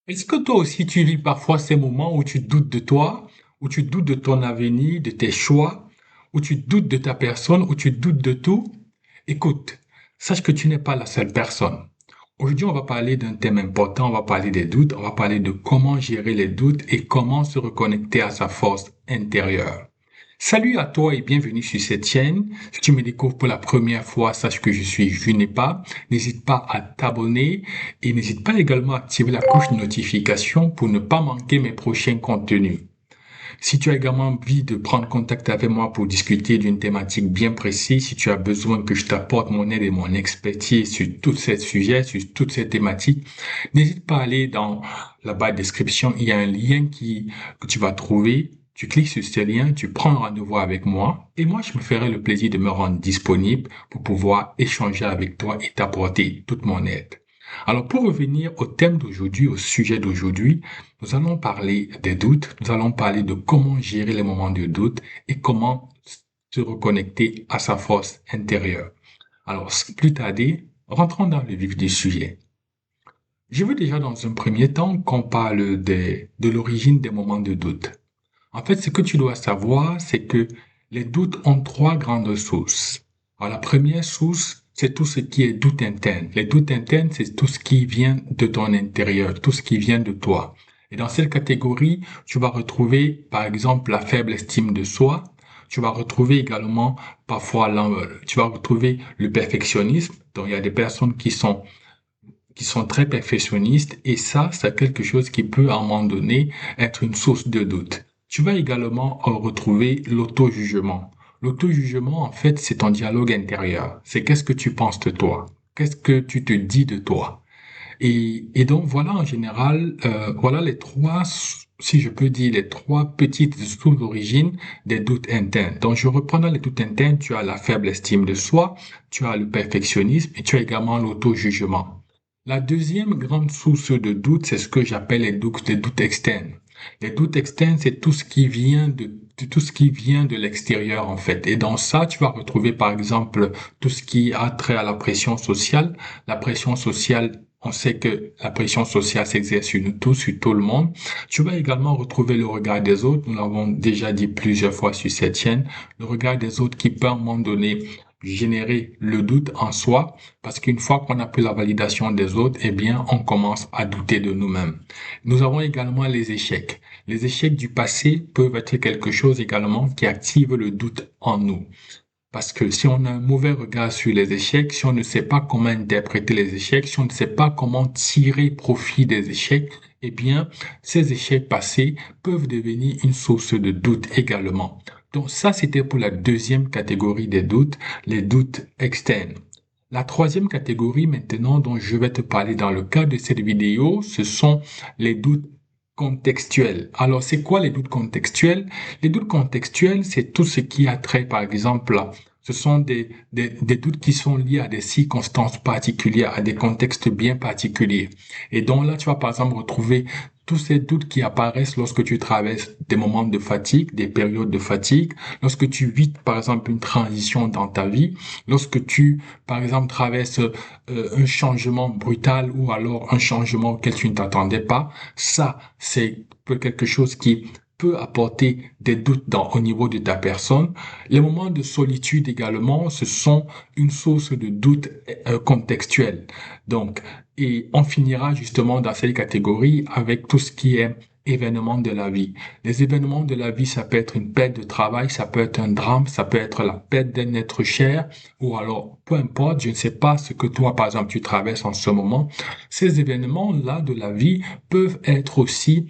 Est-ce que toi aussi tu vis parfois ces moments où tu doutes de toi, où tu doutes de ton avenir, de tes choix, où tu doutes de ta personne, où tu doutes de tout? Écoute, sache que tu n'es pas la seule personne. Aujourd'hui, on va parler d'un thème important, on va parler des doutes, on va parler de comment gérer les doutes et comment se reconnecter à sa force intérieure. Salut à toi et bienvenue sur cette chaîne. Si tu me découvres pour la première fois, sache que je suis Junipa. N'hésite pas à t'abonner et n'hésite pas également à activer la cloche de notification pour ne pas manquer mes prochains contenus. Si tu as également envie de prendre contact avec moi pour discuter d'une thématique bien précise, si tu as besoin que je t'apporte mon aide et mon expertise sur tous ces sujets, sur toutes ces thématiques, n'hésite pas à aller dans la barre de description. Il y a un lien que tu vas trouver. Tu cliques sur ce lien, tu prends un rendez-vous avec moi et moi, je me ferai le plaisir de me rendre disponible pour pouvoir échanger avec toi et t'apporter toute mon aide. Alors, pour revenir au thème d'aujourd'hui, au sujet d'aujourd'hui, nous allons parler des doutes, nous allons parler de comment gérer les moments de doute et comment se reconnecter à sa force intérieure. Alors, sans plus tarder, rentrons dans le vif du sujet. Je veux déjà dans un premier temps qu'on parle de l'origine des moments de doute. En fait, ce que tu dois savoir, c'est que les doutes ont trois grandes sources. Alors, la première source, c'est tout ce qui est doute interne. Les doutes internes, c'est tout ce qui vient de ton intérieur, tout ce qui vient de toi. Et dans cette catégorie, tu vas retrouver, par exemple, la faible estime de soi. Tu vas retrouver également, parfois, tu vas retrouver le perfectionnisme. Donc, il y a des personnes qui sont très perfectionnistes et ça, c'est quelque chose qui peut à un moment donné être une source de doute. Tu vas également retrouver l'auto-jugement. L'auto-jugement, en fait, c'est ton dialogue intérieur. C'est qu'est-ce que tu penses de toi? Qu'est-ce que tu te dis de toi? Et donc, voilà en général, voilà les trois, si je peux dire, les trois petites sous-origines des doutes internes. Donc, je reprends dans les doutes internes, tu as la faible estime de soi, tu as le perfectionnisme et tu as également l'auto-jugement. La deuxième grande source de doute, c'est ce que j'appelle les doutes externes. Les doutes externes, c'est tout ce qui vient tout ce qui vient de l'extérieur, en fait. Et dans ça, tu vas retrouver, par exemple, tout ce qui a trait à la pression sociale. La pression sociale, on sait que la pression sociale s'exerce sur nous tous, sur tout le monde. Tu vas également retrouver le regard des autres. Nous l'avons déjà dit plusieurs fois sur cette chaîne. Le regard des autres qui peut, à un moment donné, générer le doute en soi, parce qu'une fois qu'on a pris la validation des autres, eh bien, on commence à douter de nous-mêmes. Nous avons également les échecs. Les échecs du passé peuvent être quelque chose également qui active le doute en nous. Parce que si on a un mauvais regard sur les échecs, si on ne sait pas comment interpréter les échecs, si on ne sait pas comment tirer profit des échecs, eh bien, ces échecs passés peuvent devenir une source de doute également. Donc ça, c'était pour la deuxième catégorie des doutes, les doutes externes. La troisième catégorie maintenant dont je vais te parler dans le cadre de cette vidéo, ce sont les doutes contextuels. Alors, c'est quoi les doutes contextuels? Les doutes contextuels, c'est tout ce qui a trait, par exemple, ce sont des doutes qui sont liés à des circonstances particulières, à des contextes bien particuliers. Et donc là, tu vas par exemple retrouver tous ces doutes qui apparaissent lorsque tu traverses des moments de fatigue, des périodes de fatigue, lorsque tu vis par exemple une transition dans ta vie, lorsque tu, par exemple, traverses un changement brutal ou alors un changement auquel tu ne t'attendais pas, ça, c'est quelque chose qui peut apporter des doutes au niveau de ta personne. Les moments de solitude également, ce sont une source de doute contextuel. Donc, et on finira justement dans cette catégorie avec tout ce qui est événements de la vie. Les événements de la vie, ça peut être une perte de travail, ça peut être un drame, ça peut être la perte d'un être cher, ou alors, peu importe, je ne sais pas ce que toi, par exemple, tu traverses en ce moment. Ces événements-là de la vie peuvent être aussi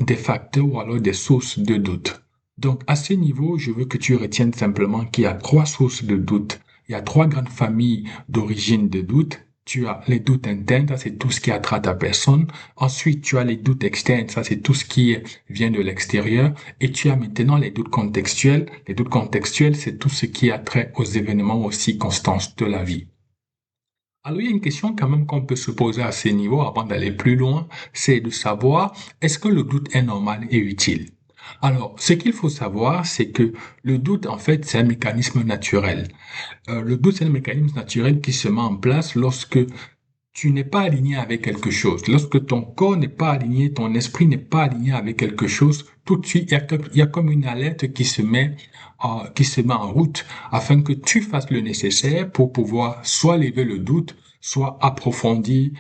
des facteurs ou alors des sources de doute. Donc, à ce niveau, je veux que tu retiennes simplement qu'il y a trois sources de doute. Il y a trois grandes familles d'origine de doute. Tu as les doutes internes, ça c'est tout ce qui a trait à ta personne. Ensuite, tu as les doutes externes, ça c'est tout ce qui vient de l'extérieur. Et tu as maintenant les doutes contextuels. Les doutes contextuels, c'est tout ce qui a trait aux événements, aux circonstances de la vie. Alors, il y a une question quand même qu'on peut se poser à ce niveau avant d'aller plus loin, c'est de savoir est-ce que le doute est normal et utile? Alors, ce qu'il faut savoir, c'est que le doute, en fait, c'est un mécanisme naturel. Le doute, c'est un mécanisme naturel qui se met en place lorsque tu n'es pas aligné avec quelque chose, lorsque ton corps n'est pas aligné, ton esprit n'est pas aligné avec quelque chose, tout de suite, il y a comme une alerte qui se met en route afin que tu fasses le nécessaire pour pouvoir soit lever le doute, soit approfondir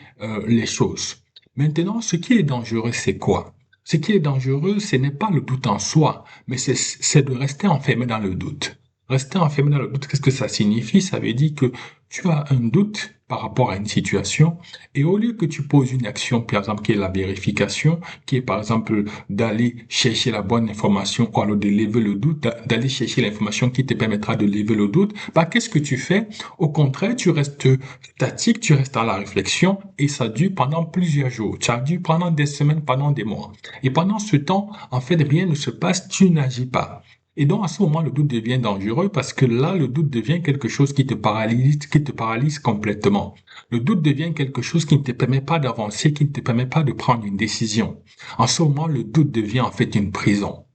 les choses. Maintenant, ce qui est dangereux, c'est quoi? Ce qui est dangereux, ce n'est pas le doute en soi, mais c'est de rester enfermé dans le doute. Rester enfermé dans le doute, qu'est-ce que ça signifie? Ça veut dire que tu as un doute par rapport à une situation et au lieu que tu poses une action, par exemple, qui est la vérification, qui est par exemple d'aller chercher la bonne information ou alors de lever le doute, d'aller chercher l'information qui te permettra de lever le doute, bah, qu'est-ce que tu fais? Au contraire, tu restes statique, tu restes à la réflexion et ça dure pendant plusieurs jours, ça dure pendant des semaines, pendant des mois. Et pendant ce temps, en fait, rien ne se passe, tu n'agis pas. Et donc, à ce moment, le doute devient dangereux parce que là, le doute devient quelque chose qui te paralyse complètement. Le doute devient quelque chose qui ne te permet pas d'avancer, qui ne te permet pas de prendre une décision. En ce moment, le doute devient en fait une prison.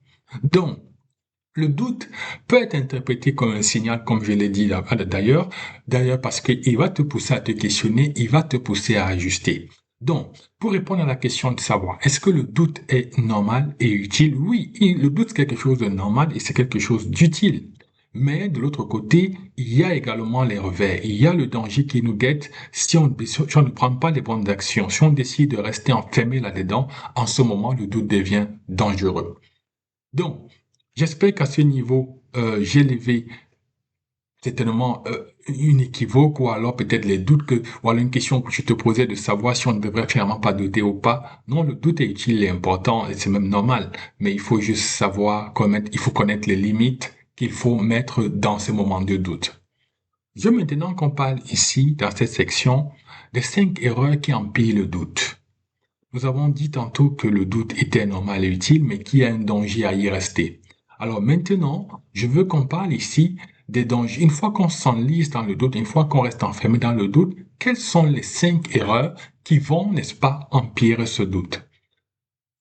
Donc, le doute peut être interprété comme un signal, comme je l'ai dit d'ailleurs parce qu'il va te pousser à te questionner, il va te pousser à ajuster. Donc, pour répondre à la question de savoir, est-ce que le doute est normal et utile? Oui, le doute c'est quelque chose de normal et c'est quelque chose d'utile. Mais de l'autre côté, il y a également les revers. Il y a le danger qui nous guette si on ne prend pas les bonnes actions. Si on décide de rester enfermé là-dedans, en ce moment, le doute devient dangereux. Donc, j'espère qu'à ce niveau, j'ai levé certainement une équivoque ou alors peut-être les doutes ou alors une question que je te posais de savoir si on ne devrait finalement pas douter ou pas. Non, le doute est utile et important et c'est même normal. Mais il faut juste savoir il faut connaître les limites qu'il faut mettre dans ces moments de doute. Je veux maintenant qu'on parle ici, dans cette section, des 5 erreurs qui empirent le doute. Nous avons dit tantôt que le doute était normal et utile, mais qu'il y a un danger à y rester. Alors maintenant, je veux qu'on parle ici des dangers. Une fois qu'on s'enlise dans le doute, une fois qu'on reste enfermé dans le doute, quelles sont les 5 erreurs qui vont, n'est-ce pas, empirer ce doute?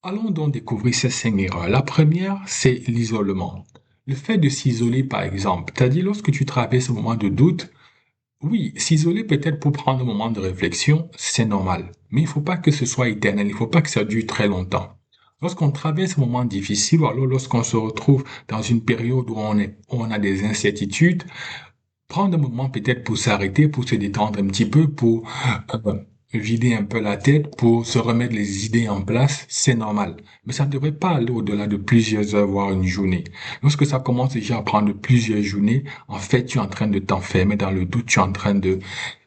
Allons donc découvrir ces 5 erreurs. La première, c'est l'isolement. Le fait de s'isoler, par exemple, c'est-à-dire lorsque tu traverses un moment de doute, oui, s'isoler peut-être pour prendre un moment de réflexion, c'est normal. Mais il ne faut pas que ce soit éternel, il ne faut pas que ça dure très longtemps. Lorsqu'on traverse un moment difficile, ou alors lorsqu'on se retrouve dans une période où on a des incertitudes, prendre un moment peut-être pour s'arrêter, pour se détendre un petit peu, pour euh, vider un peu la tête, pour se remettre les idées en place, c'est normal. Mais ça ne devrait pas aller au-delà de plusieurs heures, voire une journée. Lorsque ça commence déjà à prendre plusieurs journées, en fait, tu es en train de t'enfermer dans le doute, tu es en train de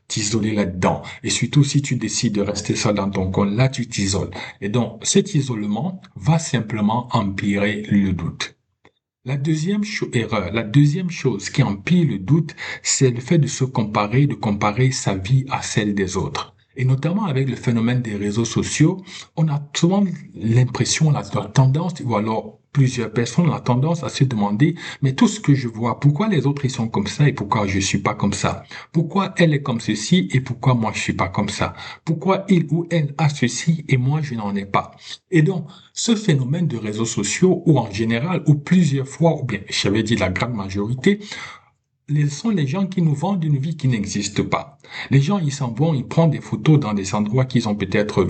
t'isoler là-dedans. Et surtout, si tu décides de rester seul dans ton coin, là, tu t'isoles. Et donc, cet isolement va simplement empirer le doute. La deuxième chose qui empire le doute, c'est le fait de se comparer, de comparer sa vie à celle des autres. Et notamment avec le phénomène des réseaux sociaux, on a souvent l'impression, la tendance, ou alors plusieurs personnes ont la tendance à se demander, mais tout ce que je vois, pourquoi les autres ils sont comme ça et pourquoi je suis pas comme ça? Pourquoi elle est comme ceci et pourquoi moi je suis pas comme ça? Pourquoi il ou elle a ceci et moi je n'en ai pas? Et donc, ce phénomène de réseaux sociaux, ou en général, ou plusieurs fois, ou bien, j'avais dit la grande majorité, sont les gens qui nous vendent une vie qui n'existe pas. Les gens, ils s'en vont, ils prennent des photos dans des endroits qu'ils ont peut-être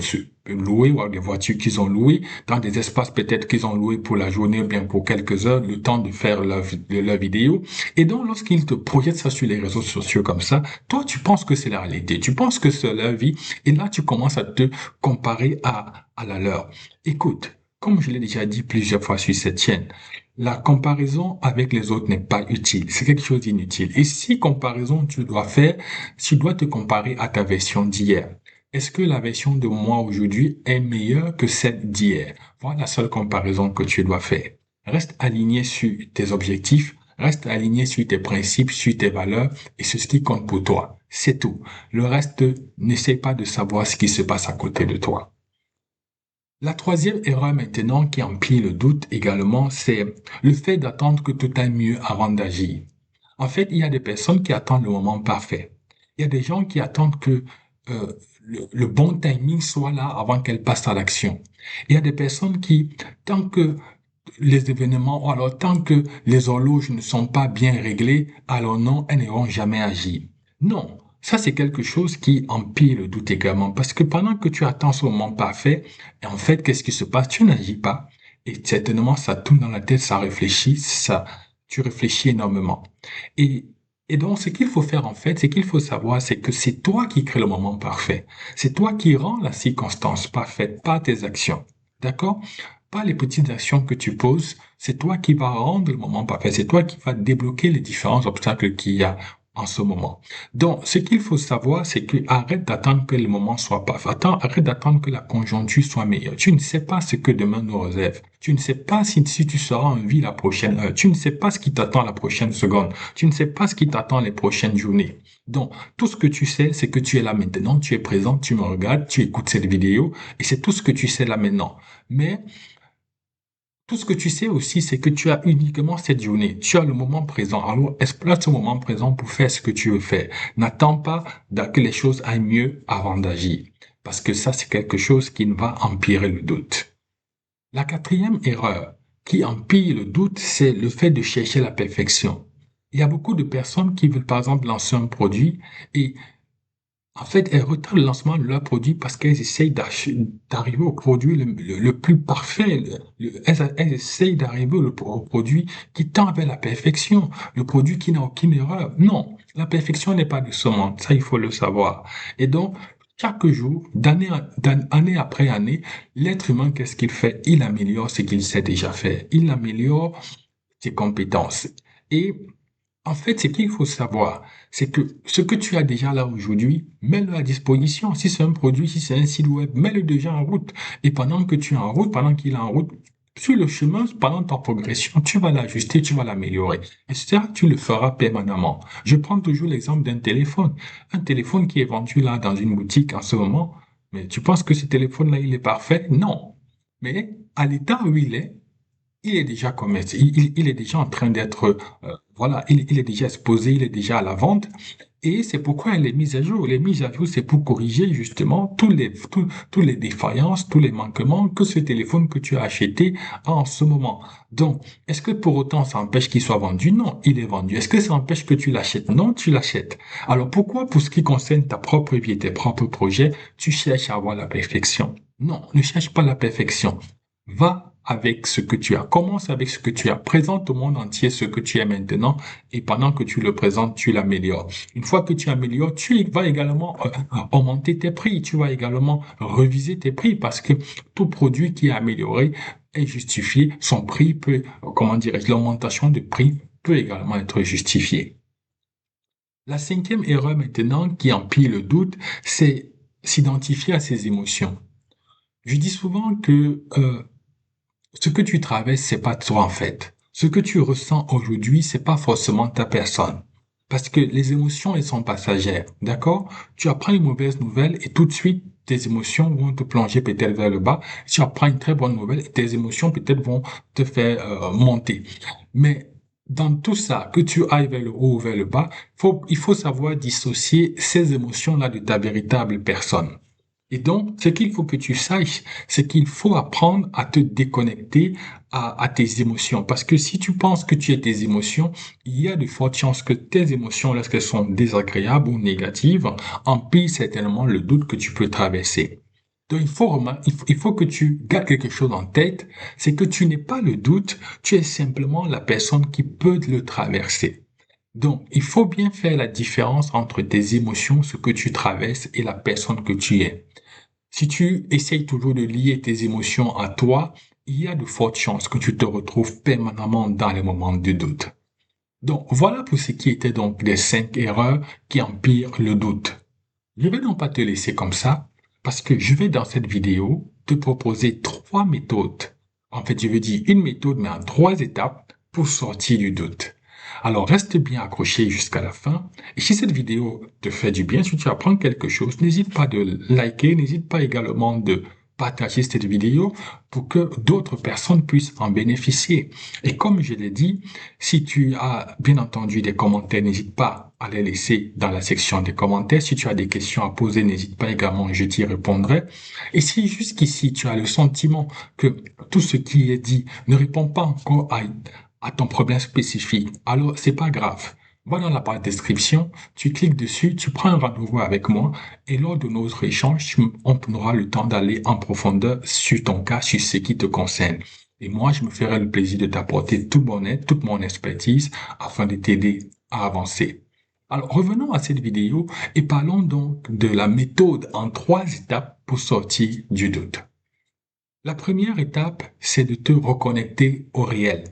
loués, ou des voitures qu'ils ont louées, dans des espaces peut-être qu'ils ont loués pour la journée, ou bien pour quelques heures, le temps de faire leur vidéo. Et donc, lorsqu'ils te projettent ça sur les réseaux sociaux comme ça, toi, tu penses que c'est la réalité, tu penses que c'est leur vie, et là, tu commences à te comparer à la leur. Écoute, comme je l'ai déjà dit plusieurs fois sur cette chaîne, la comparaison avec les autres n'est pas utile, c'est quelque chose d'inutile. Et si comparaison tu dois faire, tu dois te comparer à ta version d'hier. Est-ce que la version de moi aujourd'hui est meilleure que celle d'hier? Voilà la seule comparaison que tu dois faire. Reste aligné sur tes objectifs, reste aligné sur tes principes, sur tes valeurs et sur ce qui compte pour toi. C'est tout. Le reste, n'essaie pas de savoir ce qui se passe à côté de toi. La troisième erreur maintenant qui empire le doute également, c'est le fait d'attendre que tout aille mieux avant d'agir. En fait, il y a des personnes qui attendent le moment parfait. Il y a des gens qui attendent que euh, le bon timing soit là avant qu'elles passent à l'action. Il y a des personnes qui, tant que les événements, ou alors tant que les horloges ne sont pas bien réglées, alors non, elles n'iront jamais agir. Non, ça, c'est quelque chose qui empire le doute également, parce que pendant que tu attends ce moment parfait, et en fait, qu'est-ce qui se passe? Tu n'agis pas, et certainement, ça tourne dans la tête, ça réfléchit, tu réfléchis énormément. Et, et donc, ce qu'il faut faire, en fait, c'est qu'il faut savoir, c'est que c'est toi qui crée le moment parfait. C'est toi qui rends la circonstance parfaite, pas tes actions. D'accord? Pas les petites actions que tu poses, c'est toi qui vas rendre le moment parfait, c'est toi qui vas débloquer les différents obstacles qu'il y a en ce moment. Donc, ce qu'il faut savoir, c'est que arrête d'attendre que le moment soit parfait. Arrête d'attendre que la conjoncture soit meilleure. Tu ne sais pas ce que demain nous réserve. Tu ne sais pas si tu seras en vie la prochaine heure. Tu ne sais pas ce qui t'attend la prochaine seconde. Tu ne sais pas ce qui t'attend les prochaines journées. Donc, tout ce que tu sais, c'est que tu es là maintenant, tu es présent, tu me regardes, tu écoutes cette vidéo, et c'est tout ce que tu sais là maintenant. Mais tout ce que tu sais aussi, c'est que tu as uniquement cette journée. Tu as le moment présent. Alors, exploite ce moment présent pour faire ce que tu veux faire. N'attends pas que les choses aillent mieux avant d'agir. Parce que ça, c'est quelque chose qui va empirer le doute. La quatrième erreur qui empire le doute, c'est le fait de chercher la perfection. Il y a beaucoup de personnes qui veulent, par exemple, lancer un produit et en fait, elles retardent le lancement de leur produit parce qu'elles essayent d'arriver au produit le plus parfait. Elles essayent d'arriver au produit qui tend vers la perfection, le produit qui n'a aucune erreur. Non, la perfection n'est pas de ce monde. Ça, il faut le savoir. Et donc, chaque jour, année après année, l'être humain, qu'est-ce qu'il fait? Il améliore ce qu'il sait déjà faire. Il améliore ses compétences. Et en fait, ce qu'il faut savoir, c'est que ce que tu as déjà là aujourd'hui, mets-le à disposition. Si c'est un produit, si c'est un site web, mets-le déjà en route. Et pendant que tu es en route, pendant qu'il est en route, sur le chemin, pendant ta progression, tu vas l'ajuster, tu vas l'améliorer. Et ça, tu le feras permanemment. Je prends toujours l'exemple d'un téléphone. Un téléphone qui est vendu là dans une boutique en ce moment. Mais tu penses que ce téléphone-là, il est parfait? Non. Mais à l'état où il est déjà commerce, il est déjà en train d'être, voilà, il est déjà exposé, il est déjà à la vente. Et c'est pourquoi elle est mise à jour. Les mises à jour, c'est pour corriger justement tous les défaillances, tous les manquements que ce téléphone que tu as acheté a en ce moment. Donc, est-ce que pour autant ça empêche qu'il soit vendu? Non, il est vendu. Est-ce que ça empêche que tu l'achètes? Non, tu l'achètes. Alors pourquoi, pour ce qui concerne ta propre vie, tes propres projets, tu cherches à avoir la perfection? Non, ne cherche pas la perfection. Va avec ce que tu as. Commence avec ce que tu as. Présente au monde entier ce que tu es maintenant et pendant que tu le présentes, tu l'améliores. Une fois que tu améliores, tu vas également augmenter tes prix. Tu vas également reviser tes prix parce que tout produit qui est amélioré est justifié. Son prix peut, comment dirais-je, l'augmentation de prix peut également être justifiée. La cinquième erreur maintenant qui empire le doute, c'est s'identifier à ses émotions. Je dis souvent que ce que tu traverses, c'est pas toi en fait. Ce que tu ressens aujourd'hui, c'est pas forcément ta personne. Parce que les émotions, elles sont passagères, d'accord? Tu apprends une mauvaise nouvelle et tout de suite, tes émotions vont te plonger peut-être vers le bas. Tu apprends une très bonne nouvelle et tes émotions peut-être vont te faire monter. Mais dans tout ça, que tu ailles vers le haut ou vers le bas, il faut savoir dissocier ces émotions-là de ta véritable personne. Et donc, ce qu'il faut que tu saches, c'est qu'il faut apprendre à te déconnecter à tes émotions. Parce que si tu penses que tu es tes émotions, il y a de fortes chances que tes émotions, lorsqu'elles sont désagréables ou négatives, empirent certainement le doute que tu peux traverser. Donc, il faut que tu gardes quelque chose en tête, c'est que tu n'es pas le doute, tu es simplement la personne qui peut le traverser. Donc, il faut bien faire la différence entre tes émotions, ce que tu traverses, et la personne que tu es. Si tu essayes toujours de lier tes émotions à toi, il y a de fortes chances que tu te retrouves permanemment dans les moments de doute. Donc, voilà pour ce qui était donc des 5 erreurs qui empirent le doute. Je vais donc pas te laisser comme ça, parce que je vais dans cette vidéo te proposer 3 méthodes. En fait, je veux dire une méthode, mais en 3 étapes pour sortir du doute. Alors, reste bien accroché jusqu'à la fin. Et si cette vidéo te fait du bien, si tu apprends quelque chose, n'hésite pas de liker, n'hésite pas également de partager cette vidéo pour que d'autres personnes puissent en bénéficier. Et comme je l'ai dit, si tu as bien entendu des commentaires, n'hésite pas à les laisser dans la section des commentaires. Si tu as des questions à poser, n'hésite pas également, je t'y répondrai. Et si jusqu'ici tu as le sentiment que tout ce qui est dit ne répond pas encore à ton problème spécifique, alors c'est pas grave. Va dans la barre de description, tu cliques dessus, tu prends un rendez-vous avec moi et lors de notre échange, on aura le temps d'aller en profondeur sur ton cas, sur ce qui te concerne. Et moi, je me ferai le plaisir de t'apporter toute mon aide, toute mon expertise afin de t'aider à avancer. Alors, revenons à cette vidéo et parlons donc de la méthode en 3 étapes pour sortir du doute. La première étape, c'est de te reconnecter au réel.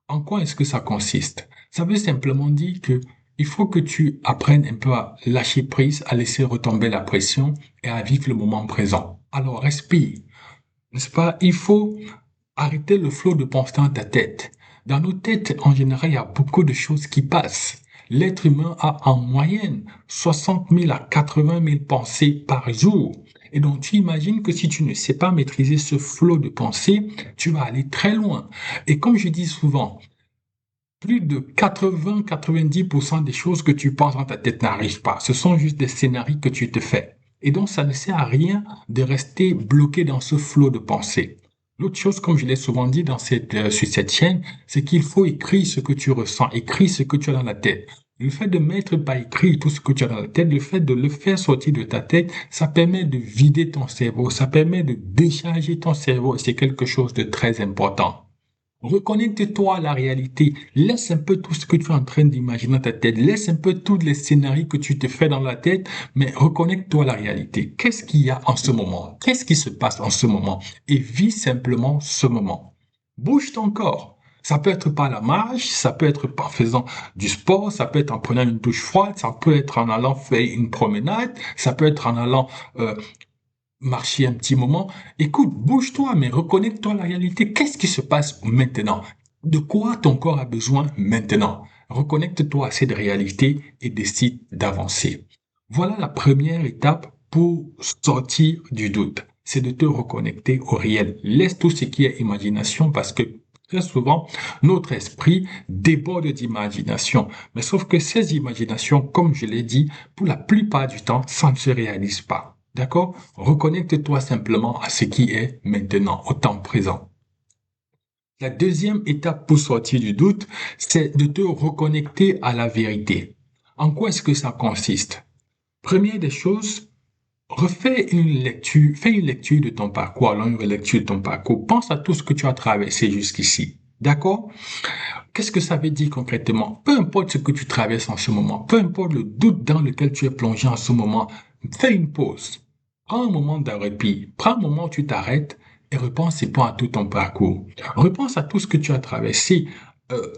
En quoi est-ce que ça consiste? Ça veut simplement dire que il faut que tu apprennes un peu à lâcher prise, à laisser retomber la pression et à vivre le moment présent. Alors, respire, n'est-ce pas? Il faut arrêter le flot de pensée dans ta tête. Dans nos têtes, en général, il y a beaucoup de choses qui passent. L'être humain a en moyenne 60 000 à 80 000 pensées par jour. Et donc, tu imagines que si tu ne sais pas maîtriser ce flot de pensées, tu vas aller très loin. Et comme je dis souvent, plus de 80-90% des choses que tu penses dans ta tête n'arrivent pas. Ce sont juste des scénarios que tu te fais. Et donc, ça ne sert à rien de rester bloqué dans ce flot de pensées. L'autre chose, comme je l'ai souvent dit sur cette chaîne, c'est qu'il faut écrire ce que tu ressens, écrire ce que tu as dans la tête. Le fait de mettre par écrit tout ce que tu as dans la tête, le fait de le faire sortir de ta tête, ça permet de vider ton cerveau, ça permet de décharger ton cerveau et c'est quelque chose de très important. Reconnecte-toi à la réalité. Laisse un peu tout ce que tu es en train d'imaginer dans ta tête. Laisse un peu tous les scénarios que tu te fais dans la tête, mais reconnecte-toi à la réalité. Qu'est-ce qu'il y a en ce moment? Qu'est-ce qui se passe en ce moment? Et vis simplement ce moment. Bouge ton corps. Ça peut être par la marche, ça peut être par faisant du sport, ça peut être en prenant une douche froide, ça peut être en allant faire une promenade, ça peut être en allant marcher un petit moment. Écoute, bouge-toi, mais reconnecte-toi à la réalité. Qu'est-ce qui se passe maintenant? De quoi ton corps a besoin maintenant? Reconnecte-toi à cette réalité et décide d'avancer. Voilà la première étape pour sortir du doute. C'est de te reconnecter au réel. Laisse tout ce qui est imagination parce que très souvent, notre esprit déborde d'imagination. Mais sauf que ces imaginations, comme je l'ai dit, pour la plupart du temps, ça ne se réalise pas. D'accord? Reconnecte-toi simplement à ce qui est maintenant, au temps présent. La deuxième étape pour sortir du doute, c'est de te reconnecter à la vérité. En quoi est-ce que ça consiste? Première des choses, fais une lecture de ton parcours, alors une relecture de ton parcours. Pense à tout ce que tu as traversé jusqu'ici. D'accord? Qu'est-ce que ça veut dire concrètement? Peu importe ce que tu traverses en ce moment, peu importe le doute dans lequel tu es plongé en ce moment, fais une pause. Prends un moment de répit. Prends un moment où tu t'arrêtes et repense et prends à tout ton parcours. Repense à tout ce que tu as traversé.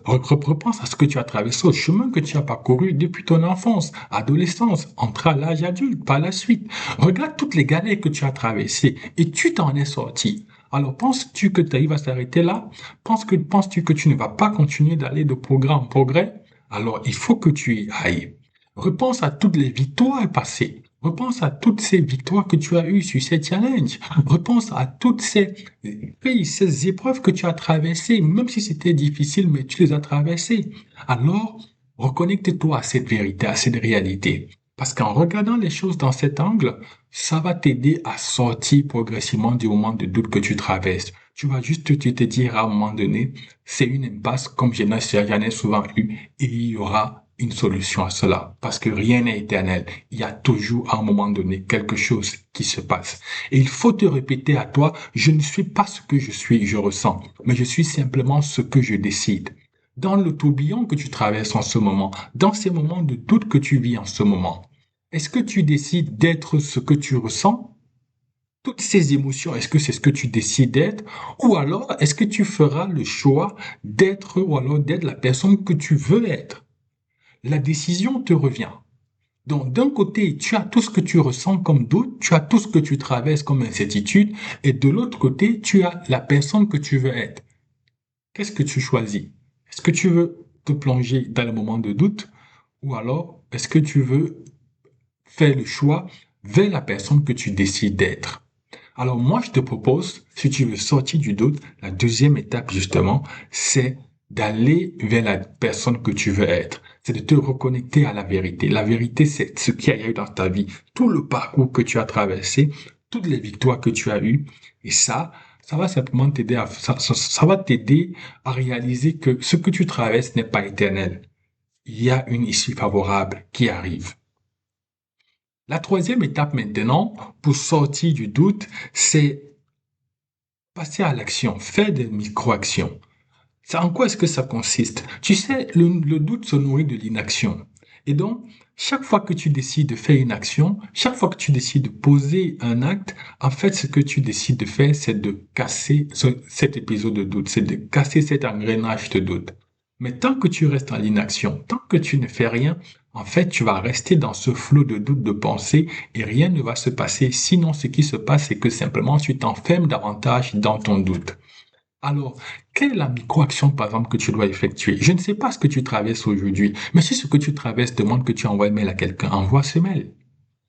Repense à ce que tu as traversé, au chemin que tu as parcouru depuis ton enfance, adolescence, entrée à l'âge adulte, par la suite. Regarde toutes les galères que tu as traversées et tu t'en es sorti. Alors, penses-tu que tu vas s'arrêter là? Penses-tu que tu ne vas pas continuer d'aller de progrès en progrès? Alors, il faut que tu y ailles. Repense à toutes les victoires passées. Repense à toutes ces victoires que tu as eues sur ces challenges. Repense à toutes ces épreuves que tu as traversées, même si c'était difficile, mais tu les as traversées. Alors, reconnecte-toi à cette vérité, à cette réalité. Parce qu'en regardant les choses dans cet angle, ça va t'aider à sortir progressivement du moment de doute que tu traverses. Tu vas juste te dire à un moment donné, c'est une impasse comme j'en ai souvent eu, et il y aura une solution à cela. Parce que rien n'est éternel. Il y a toujours à un moment donné quelque chose qui se passe. Et il faut te répéter à toi, je ne suis pas ce que je suis, je ressens, mais je suis simplement ce que je décide. Dans le tourbillon que tu traverses en ce moment, dans ces moments de doute que tu vis en ce moment, est-ce que tu décides d'être ce que tu ressens? Toutes ces émotions, est-ce que c'est ce que tu décides d'être? Ou alors, est-ce que tu feras le choix d'être ou alors d'être la personne que tu veux être? La décision te revient. Donc, d'un côté, tu as tout ce que tu ressens comme doute, tu as tout ce que tu traverses comme incertitude, et de l'autre côté, tu as la personne que tu veux être. Qu'est-ce que tu choisis? Est-ce que tu veux te plonger dans le moment de doute, ou alors est-ce que tu veux faire le choix vers la personne que tu décides d'être? Alors moi, je te propose, si tu veux sortir du doute, la deuxième étape justement, c'est d'aller vers la personne que tu veux être. C'est de te reconnecter à la vérité. La vérité, c'est ce qu'il y a eu dans ta vie, tout le parcours que tu as traversé, toutes les victoires que tu as eues. Et ça va simplement t'aider ça va t'aider à réaliser que ce que tu traverses n'est pas éternel. il y a une issue favorable qui arrive. La troisième étape maintenant, pour sortir du doute, c'est passer à l'action, faire des micro-actions. En quoi est-ce que ça consiste? Tu sais, le doute se nourrit de l'inaction. Et donc, chaque fois que tu décides de faire une action, chaque fois que tu décides de poser un acte, en fait, ce que tu décides de faire, c'est de casser cet épisode de doute, c'est de casser cet engrenage de doute. Mais tant que tu restes en l'inaction, tant que tu ne fais rien, en fait, tu vas rester dans ce flot de doute, de pensée, et rien ne va se passer. Sinon, ce qui se passe, c'est que simplement, tu t'enfermes davantage dans ton doute. Alors, quelle est la micro-action, par exemple, que tu dois effectuer? Je ne sais pas ce que tu traverses aujourd'hui, mais si ce que tu traverses demande que tu envoies un mail à quelqu'un, envoie ce mail.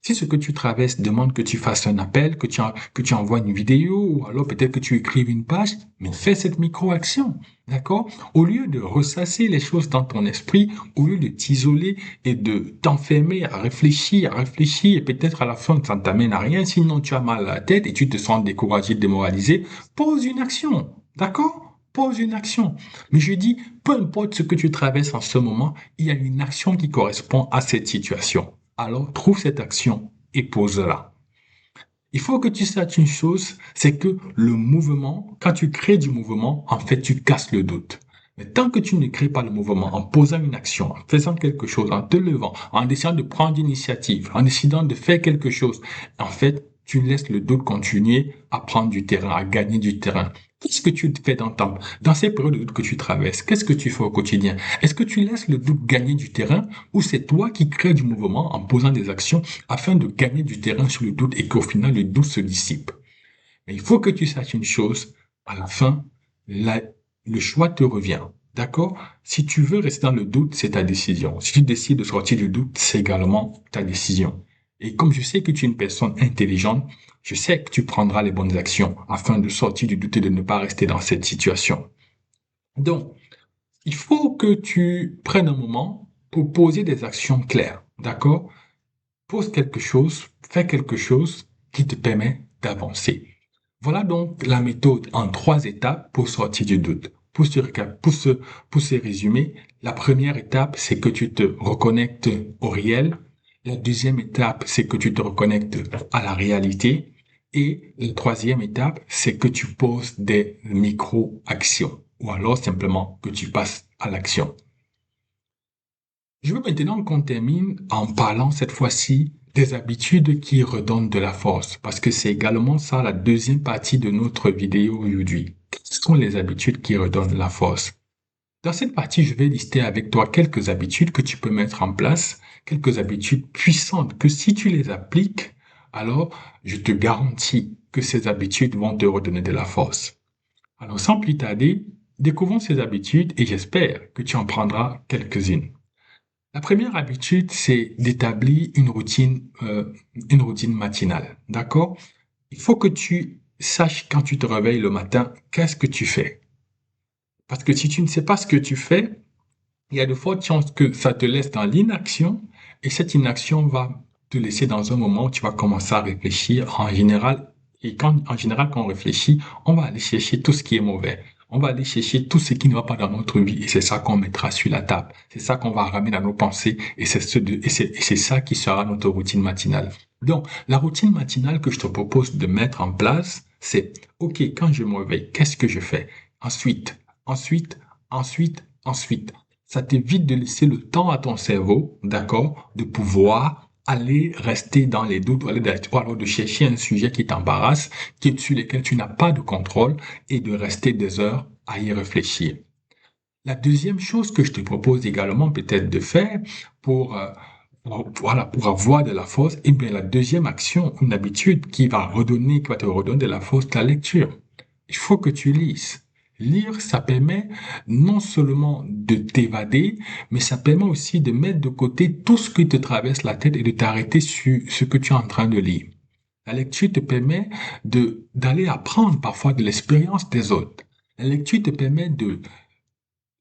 Si ce que tu traverses demande que tu fasses un appel, que tu envoies une vidéo, ou alors peut-être que tu écrives une page, mais fais cette micro-action, d'accord? Au lieu de ressasser les choses dans ton esprit, au lieu de t'isoler et de t'enfermer à réfléchir, et peut-être à la fin, ça ne t'amène à rien, sinon tu as mal à la tête et tu te sens découragé, démoralisé, pose une action, d'accord? Pose une action. Mais je dis, peu importe ce que tu traverses en ce moment, il y a une action qui correspond à cette situation. Alors, trouve cette action et pose-la. Il faut que tu saches une chose, c'est que le mouvement, quand tu crées du mouvement, en fait, tu casses le doute. Mais tant que tu ne crées pas le mouvement en posant une action, en faisant quelque chose, en te levant, en essayant de prendre l'initiative, en décidant de faire quelque chose, en fait, tu laisses le doute continuer à prendre du terrain, à gagner du terrain. Qu'est-ce que tu fais dans ces périodes de doute que tu traverses? Qu'est-ce que tu fais au quotidien? Est-ce que tu laisses le doute gagner du terrain ou c'est toi qui crées du mouvement en posant des actions afin de gagner du terrain sur le doute et qu'au final le doute se dissipe? Mais il faut que tu saches une chose, à la fin, le choix te revient. D'accord? Si tu veux rester dans le doute, c'est ta décision. Si tu décides de sortir du doute, c'est également ta décision. Et comme je sais que tu es une personne intelligente, je sais que tu prendras les bonnes actions afin de sortir du doute et de ne pas rester dans cette situation. Donc, il faut que tu prennes un moment pour poser des actions claires. D'accord? Pose quelque chose, fais quelque chose qui te permet d'avancer. Voilà donc la méthode en 3 étapes pour sortir du doute. Pour se résumer, la première étape, c'est que tu te reconnectes au réel. La deuxième étape, c'est que tu te reconnectes à la réalité. Et la troisième étape, c'est que tu poses des micro-actions ou alors simplement que tu passes à l'action. Je veux maintenant qu'on termine en parlant cette fois-ci des habitudes qui redonnent de la force, parce que c'est également ça la deuxième partie de notre vidéo aujourd'hui. Quelles sont les habitudes qui redonnent la force? Dans cette partie, je vais lister avec toi quelques habitudes que tu peux mettre en place, quelques habitudes puissantes que si tu les appliques, alors je te garantis que ces habitudes vont te redonner de la force. Alors sans plus tarder, découvrons ces habitudes et j'espère que tu en prendras quelques-unes. La première habitude, c'est d'établir une routine matinale. D'accord? Il faut que tu saches quand tu te réveilles le matin, qu'est-ce que tu fais. Parce que si tu ne sais pas ce que tu fais, il y a de fortes chances que ça te laisse dans l'inaction et cette inaction va te laisser dans un moment où tu vas commencer à réfléchir en général. Et en général, quand on réfléchit, on va aller chercher tout ce qui est mauvais. On va aller chercher tout ce qui ne va pas dans notre vie et c'est ça qu'on mettra sur la table. C'est ça qu'on va ramener dans nos pensées et c'est ça qui sera notre routine matinale. Donc, la routine matinale que je te propose de mettre en place, c'est, OK, quand je me réveille, qu'est-ce que je fais? Ensuite, ensuite, ensuite. Ça t'évite de laisser le temps à ton cerveau, d'accord, de pouvoir aller rester dans les doutes ou alors de chercher un sujet qui t'embarrasse, sur lequel tu n'as pas de contrôle et de rester des heures à y réfléchir. La deuxième chose que je te propose également peut-être de faire pour avoir de la force, eh bien la deuxième action, une habitude qui va te redonner de la force, la lecture. Il faut que tu lises. Lire, ça permet non seulement de t'évader, mais ça permet aussi de mettre de côté tout ce qui te traverse la tête et de t'arrêter sur ce que tu es en train de lire. La lecture te permet d'aller apprendre parfois de l'expérience des autres. La lecture te permet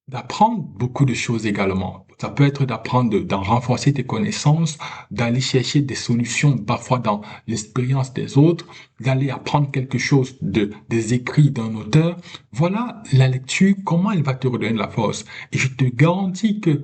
d'apprendre beaucoup de choses également. Ça peut être d'en renforcer tes connaissances, d'aller chercher des solutions parfois dans l'expérience des autres, d'aller apprendre quelque chose des écrits d'un auteur. Voilà la lecture, comment elle va te redonner de la force. Et je te garantis que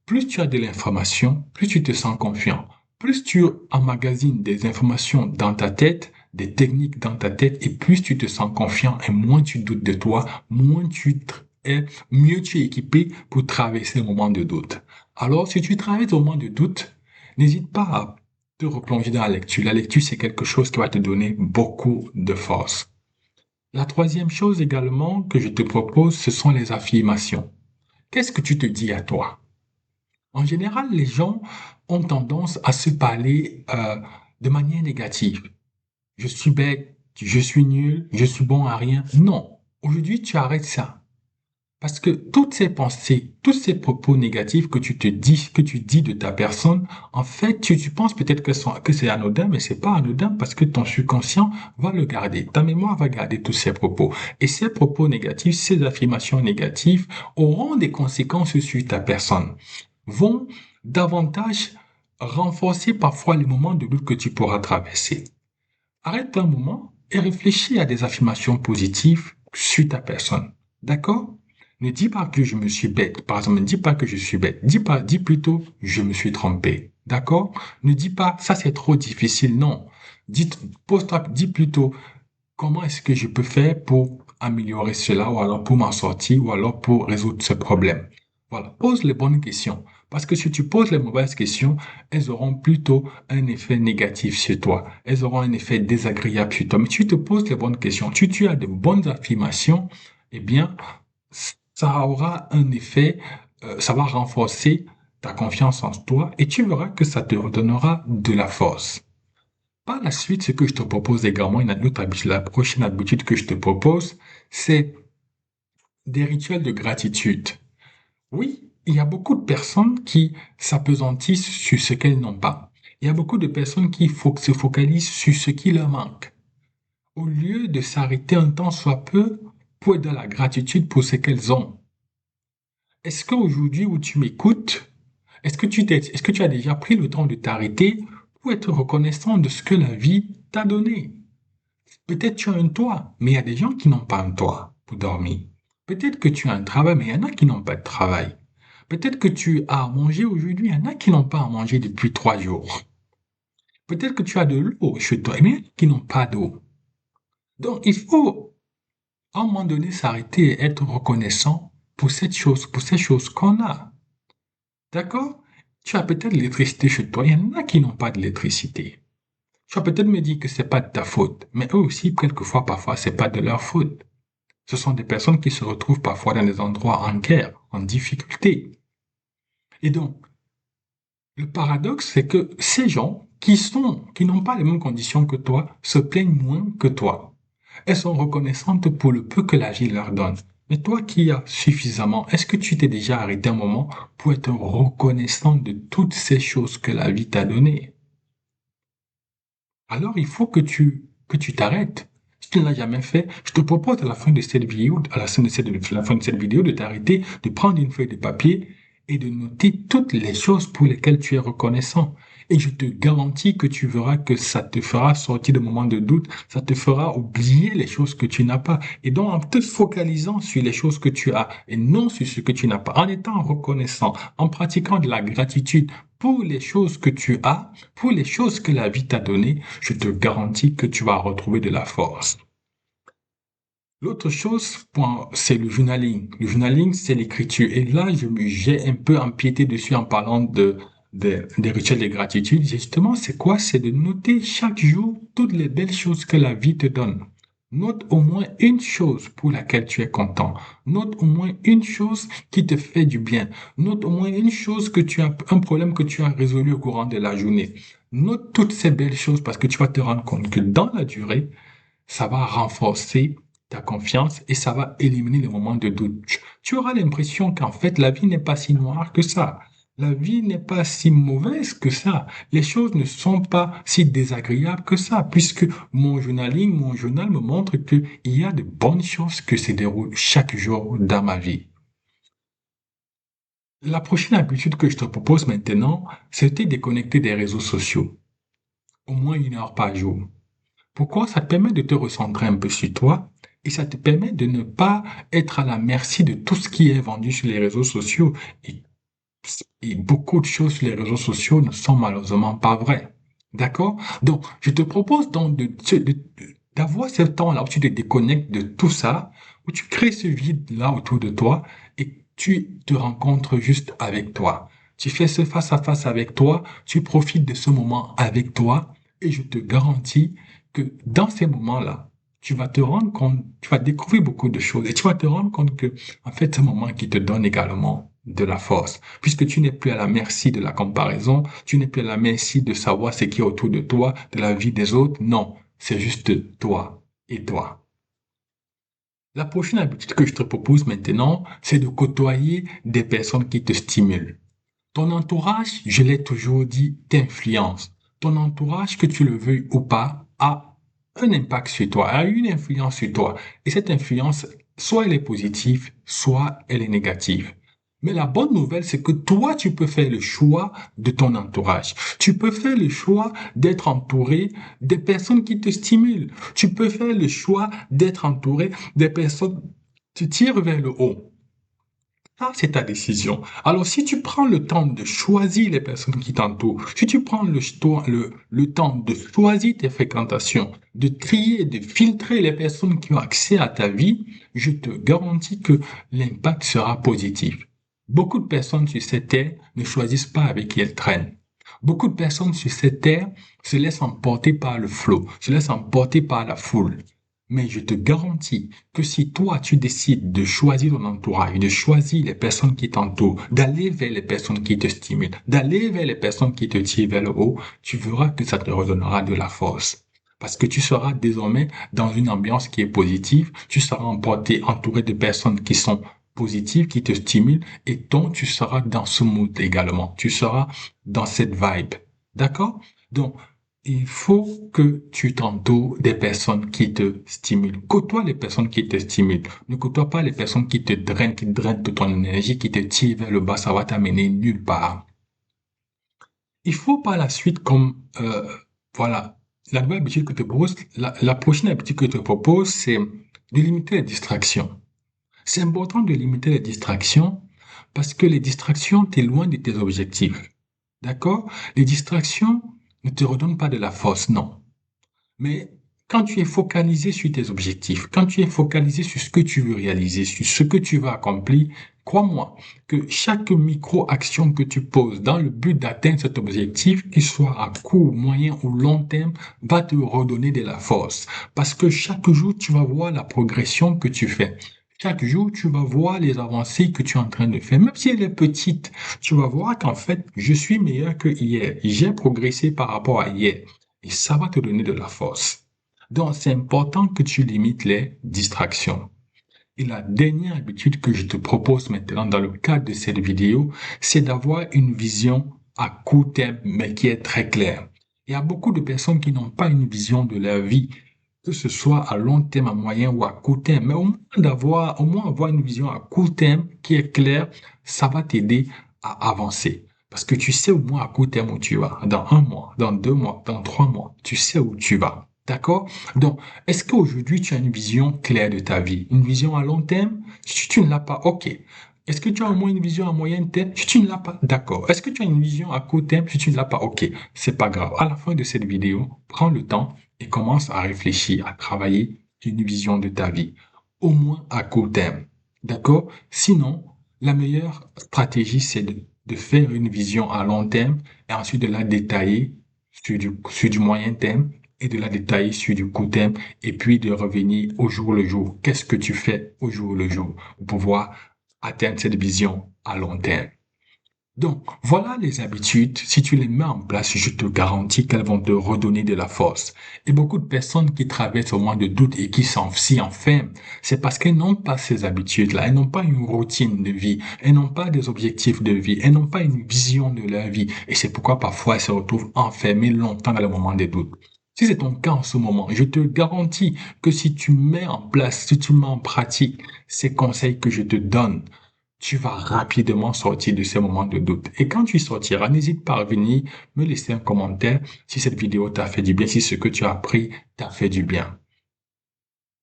plus tu as de l'information, plus tu te sens confiant. Plus tu emmagasines des informations dans ta tête, des techniques dans ta tête, et plus tu te sens confiant et moins tu doutes de toi, mieux tu es équipé pour traverser le moment de doute. Alors, si tu traverses le moment de doute, n'hésite pas à te replonger dans la lecture. La lecture, c'est quelque chose qui va te donner beaucoup de force. La troisième chose également que je te propose, ce sont les affirmations. Qu'est-ce que tu te dis à toi? En général, les gens ont tendance à se parler de manière négative. Je suis bête, je suis nul, je suis bon à rien. Non, aujourd'hui, tu arrêtes ça. Parce que toutes ces pensées, tous ces propos négatifs que tu te dis, que tu dis de ta personne, en fait, tu penses peut-être que c'est anodin, mais c'est pas anodin parce que ton subconscient va le garder. Ta mémoire va garder tous ces propos. Et ces propos négatifs, ces affirmations négatives auront des conséquences sur ta personne, vont davantage renforcer parfois les moments de doute que tu pourras traverser. Arrête un moment et réfléchis à des affirmations positives sur ta personne. D'accord? Ne dis pas que je me suis bête. Par exemple, ne dis pas que je suis bête. Dis plutôt je me suis trompé. D'accord? Ne dis pas ça c'est trop difficile. Non. Dis plutôt comment est-ce que je peux faire pour améliorer cela ou alors pour m'en sortir ou alors pour résoudre ce problème. Voilà. Pose les bonnes questions. Parce que si tu poses les mauvaises questions, elles auront plutôt un effet négatif sur toi. Elles auront un effet désagréable sur toi. Mais si tu te poses les bonnes questions, si tu as de bonnes affirmations, eh bien, ça aura un effet, ça va renforcer ta confiance en toi et tu verras que ça te redonnera de la force. Par la suite, ce que je te propose également, une autre habitude, la prochaine habitude que je te propose, c'est des rituels de gratitude. Oui, il y a beaucoup de personnes qui s'apesantissent sur ce qu'elles n'ont pas. Il y a beaucoup de personnes qui se focalisent sur ce qui leur manque. Au lieu de s'arrêter un temps soit peu pour être dans la gratitude pour ce qu'elles ont. Est-ce qu'aujourd'hui où tu m'écoutes, est-ce que tu as déjà pris le temps de t'arrêter pour être reconnaissant de ce que la vie t'a donné? Peut-être tu as un toit, mais il y a des gens qui n'ont pas un toit pour dormir. Peut-être que tu as un travail, mais il y en a qui n'ont pas de travail. Peut-être que tu as à manger aujourd'hui, il y en a qui n'ont pas à manger depuis 3 jours. Peut-être que tu as de l'eau chez toi, mais il y en a qui n'ont pas d'eau. Donc il faut à un moment donné s'arrêter et être reconnaissant pour ces choses qu'on a. D'accord? Tu as peut-être l'électricité chez toi, il y en a qui n'ont pas d'électricité. Tu vas peut-être me dire que c'est pas de ta faute, mais eux aussi, quelquefois, parfois, c'est pas de leur faute. Ce sont des personnes qui se retrouvent parfois dans des endroits en guerre, en difficulté. Et donc, le paradoxe, c'est que ces gens qui n'ont pas les mêmes conditions que toi, se plaignent moins que toi. Elles sont reconnaissantes pour le peu que la vie leur donne. Mais toi qui as suffisamment, est-ce que tu t'es déjà arrêté un moment pour être reconnaissant de toutes ces choses que la vie t'a données? Alors il faut que tu t'arrêtes. Si tu ne l'as jamais fait, je te propose à la fin de cette vidéo, la fin de cette vidéo, de t'arrêter, de prendre une feuille de papier et de noter toutes les choses pour lesquelles tu es reconnaissant. Et je te garantis que tu verras que ça te fera sortir de moments de doute, ça te fera oublier les choses que tu n'as pas. Et donc, en te focalisant sur les choses que tu as et non sur ce que tu n'as pas, en étant reconnaissant, en pratiquant de la gratitude pour les choses que tu as, pour les choses que la vie t'a données, je te garantis que tu vas retrouver de la force. L'autre chose, c'est le journaling. Le journaling, c'est l'écriture. Et là, j'ai un peu empiété dessus en parlant des rituels de gratitude. Justement, c'est quoi? C'est de noter chaque jour toutes les belles choses que la vie te donne. Note au moins une chose pour laquelle tu es content. Note au moins une chose qui te fait du bien. Note au moins une chose un problème que tu as résolu au courant de la journée. Note toutes ces belles choses parce que tu vas te rendre compte que dans la durée, ça va renforcer ta confiance et ça va éliminer les moments de doute. Tu auras l'impression qu'en fait, la vie n'est pas si noire que ça. La vie n'est pas si mauvaise que ça. Les choses ne sont pas si désagréables que ça, puisque mon journaling, mon journal me montre qu'il y a de bonnes choses qui se déroulent chaque jour dans ma vie. La prochaine habitude que je te propose maintenant, c'est de déconnecter des réseaux sociaux, au moins 1 heure par jour. Pourquoi? Ça te permet de te recentrer un peu sur toi et ça te permet de ne pas être à la merci de tout ce qui est vendu sur les réseaux sociaux. Et Et beaucoup de choses sur les réseaux sociaux ne sont malheureusement pas vraies. D'accord? Donc, je te propose donc d'avoir ce temps-là où tu te déconnectes de tout ça, où tu crées ce vide-là autour de toi et tu te rencontres juste avec toi. Tu fais ce face-à-face avec toi, tu profites de ce moment avec toi et je te garantis que dans ces moments-là, tu vas te rendre compte, tu vas découvrir beaucoup de choses et tu vas te rendre compte que, en fait, c'est un moment qui te donne également de la force, puisque tu n'es plus à la merci de la comparaison, tu n'es plus à la merci de savoir ce qui est autour de toi, de la vie des autres. Non, c'est juste toi et toi. La prochaine habitude que je te propose maintenant, c'est de côtoyer des personnes qui te stimulent. Ton entourage, je l'ai toujours dit, t'influence. Ton entourage, que tu le veuilles ou pas, a un impact sur toi, a une influence sur toi. Et cette influence, soit elle est positive, soit elle est négative. Mais la bonne nouvelle, c'est que toi, tu peux faire le choix de ton entourage. Tu peux faire le choix d'être entouré des personnes qui te stimulent. Tu peux faire le choix d'être entouré des personnes qui te tirent vers le haut. Ça, c'est ta décision. Alors, si tu prends le temps de choisir les personnes qui t'entourent, si tu prends le temps de choisir tes fréquentations, de trier, de filtrer les personnes qui ont accès à ta vie, je te garantis que l'impact sera positif. Beaucoup de personnes sur cette terre ne choisissent pas avec qui elles traînent. Beaucoup de personnes sur cette terre se laissent emporter par le flot, se laissent emporter par la foule. Mais je te garantis que si toi, tu décides de choisir ton entourage, de choisir les personnes qui t'entourent, d'aller vers les personnes qui te stimulent, d'aller vers les personnes qui te tirent vers le haut, tu verras que ça te redonnera de la force. Parce que tu seras désormais dans une ambiance qui est positive, tu seras emporté, entouré de personnes qui sont positives, qui te stimulent, et donc tu seras dans ce mood également. Tu seras dans cette vibe. D'accord? Donc, il faut que tu t'entoures des personnes qui te stimulent. Côtoie les personnes qui te stimulent. Ne côtoie pas les personnes qui drainent toute ton énergie, qui te tirent vers le bas. Ça va t'amener nulle part. Il faut par la suite, voilà, la nouvelle habitude que je te propose, la prochaine habitude que je te propose, c'est de limiter les distractions. C'est important de limiter les distractions parce que les distractions t'éloignent de tes objectifs. D'accord? Les distractions ne te redonnent pas de la force, non. Mais quand tu es focalisé sur tes objectifs, quand tu es focalisé sur ce que tu veux réaliser, sur ce que tu vas accomplir, crois-moi que chaque micro-action que tu poses dans le but d'atteindre cet objectif, qu'il soit à court, moyen ou long terme, va te redonner de la force. Parce que chaque jour, tu vas voir la progression que tu fais. Chaque jour, tu vas voir les avancées que tu es en train de faire. Même si elle est petite, tu vas voir qu'en fait, je suis meilleur que hier. J'ai progressé par rapport à hier. Et ça va te donner de la force. Donc, c'est important que tu limites les distractions. Et la dernière habitude que je te propose maintenant dans le cadre de cette vidéo, c'est d'avoir une vision à court terme, mais qui est très claire. Il y a beaucoup de personnes qui n'ont pas une vision de leur vie, que ce soit à long terme, à moyen ou à court terme, mais au moins avoir une vision à court terme qui est claire, ça va t'aider à avancer. Parce que tu sais au moins à court terme où tu vas. Dans un mois, dans 2 mois, dans 3 mois, tu sais où tu vas. D'accord? Donc, est-ce qu'aujourd'hui tu as une vision claire de ta vie? Une vision à long terme? Si tu ne l'as pas, ok. Est-ce que tu as au moins une vision à moyen terme? Si tu ne l'as pas, d'accord. Est-ce que tu as une vision à court terme? Si tu ne l'as pas, ok. C'est pas grave. À la fin de cette vidéo, prends le temps et commence à réfléchir, à travailler sur une vision de ta vie. Au moins à court terme. D'accord? Sinon, la meilleure stratégie, c'est de faire une vision à long terme et ensuite de la détailler sur du moyen terme et de la détailler sur du court terme et puis de revenir au jour le jour. Qu'est-ce que tu fais au jour le jour pour pouvoir atteindre cette vision à long terme? Donc, voilà les habitudes. Si tu les mets en place, je te garantis qu'elles vont te redonner de la force. Et beaucoup de personnes qui traversent au moins de doutes et qui s'y enferment, c'est parce qu'elles n'ont pas ces habitudes-là. Elles n'ont pas une routine de vie. Elles n'ont pas des objectifs de vie. Elles n'ont pas une vision de leur vie. Et c'est pourquoi parfois elles se retrouvent enfermées longtemps dans le moment des doutes. Si c'est ton cas en ce moment, je te garantis que si tu mets en place, si tu mets en pratique ces conseils que je te donne, tu vas rapidement sortir de ces moments de doute. Et quand tu sortiras, n'hésite pas à venir me laisser un commentaire si cette vidéo t'a fait du bien, si ce que tu as appris t'a fait du bien.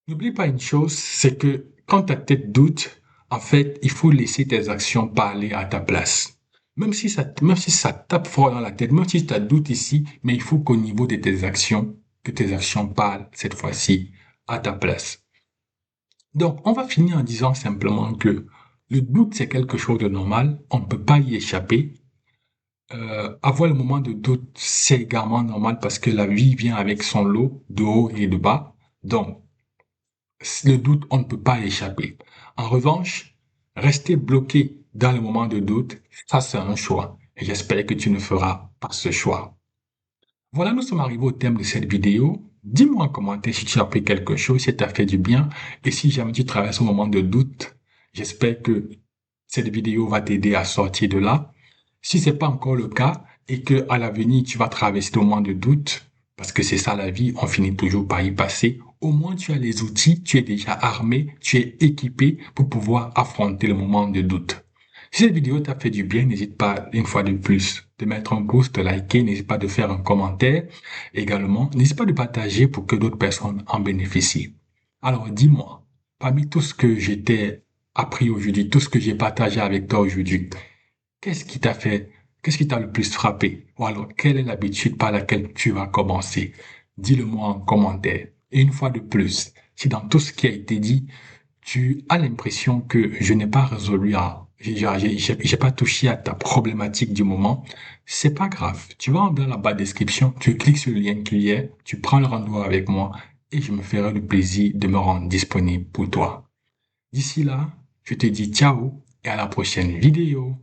N'oublie pas une chose, c'est que quand ta tête doute, en fait, il faut laisser tes actions parler à ta place. même si ça tape fort dans la tête, même si tu as doute ici, mais il faut qu'au niveau de tes actions, que tes actions parlent cette fois-ci à ta place. Donc, on va finir en disant simplement que le doute, c'est quelque chose de normal, on ne peut pas y échapper. Avoir le moment de doute, c'est également normal parce que la vie vient avec son lot de haut et de bas. Donc, le doute, on ne peut pas y échapper. En revanche, rester bloqué dans le moment de doute, ça c'est un choix. Et j'espère que tu ne feras pas ce choix. Voilà, nous sommes arrivés au thème de cette vidéo. Dis-moi en commentaire si tu as appris quelque chose, si ça t'a fait du bien. Et si jamais tu traverses un moment de doute, j'espère que cette vidéo va t'aider à sortir de là. Si c'est pas encore le cas et que à l'avenir tu vas traverser des moments de doute, parce que c'est ça la vie, on finit toujours par y passer, au moins tu as les outils, tu es déjà armé, tu es équipé pour pouvoir affronter le moment de doute. Si cette vidéo t'a fait du bien, n'hésite pas une fois de plus de mettre un pouce, de liker, n'hésite pas de faire un commentaire. Également, n'hésite pas de partager pour que d'autres personnes en bénéficient. Alors dis-moi, parmi tout ce que j'étais appris aujourd'hui, tout ce que j'ai partagé avec toi aujourd'hui, qu'est-ce qui t'a fait, qu'est-ce qui t'a le plus frappé? Ou alors, quelle est l'habitude par laquelle tu vas commencer? Dis-le-moi en commentaire. Et une fois de plus, si dans tout ce qui a été dit, tu as l'impression que je n'ai pas résolu j'ai pas touché à ta problématique du moment, c'est pas grave. Tu vas dans la barre description, tu cliques sur le lien qu'il y a, tu prends le rendez-vous avec moi et je me ferai le plaisir de me rendre disponible pour toi. D'ici là, je te dis ciao et à la prochaine vidéo.